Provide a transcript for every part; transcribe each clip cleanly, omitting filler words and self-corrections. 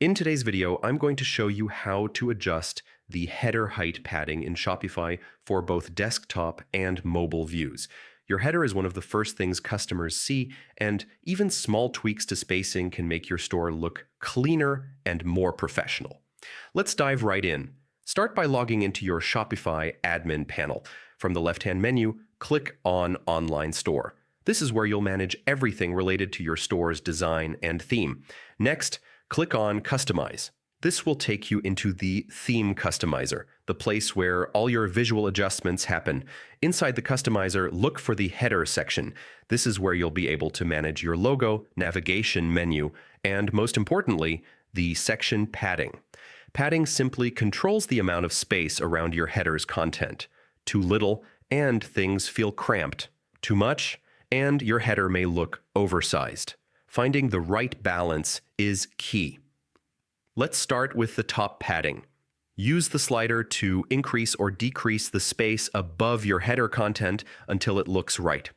In today's video, I'm going to show you how to adjust the header height padding in Shopify for both desktop and mobile views. Your header is one of the first things customers see, and even small tweaks to spacing can make your store look cleaner and more professional. Let's dive right in. Start by logging into your Shopify admin panel. From the left-hand menu, click on Online Store. This is where you'll manage everything related to your store's design and theme. Next, click on Customize. This will take you into the Theme Customizer, the place where all your visual adjustments happen. Inside the customizer, look for the Header section. This is where you'll be able to manage your logo, navigation menu, and most importantly, the section padding. Padding simply controls the amount of space around your header's content. Too little, and things feel cramped. Too much, and your header may look oversized. Finding the right balance is key. Let's start with the top padding. Use the slider to increase or decrease the space above your header content until it looks right.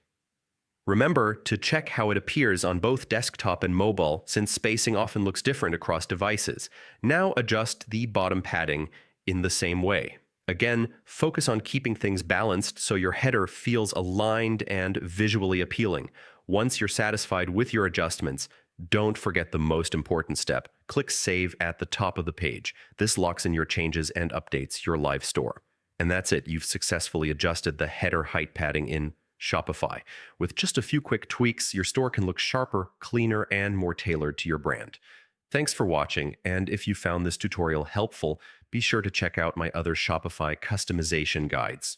Remember to check how it appears on both desktop and mobile, since spacing often looks different across devices. Now adjust the bottom padding in the same way. Again, focus on keeping things balanced so your header feels aligned and visually appealing. Once you're satisfied with your adjustments, don't forget the most important step. Click Save at the top of the page. This locks in your changes and updates your live store. And that's it. You've successfully adjusted the header height padding in Shopify. With just a few quick tweaks, your store can look sharper, cleaner, and more tailored to your brand. Thanks for watching, and if you found this tutorial helpful, be sure to check out my other Shopify customization guides.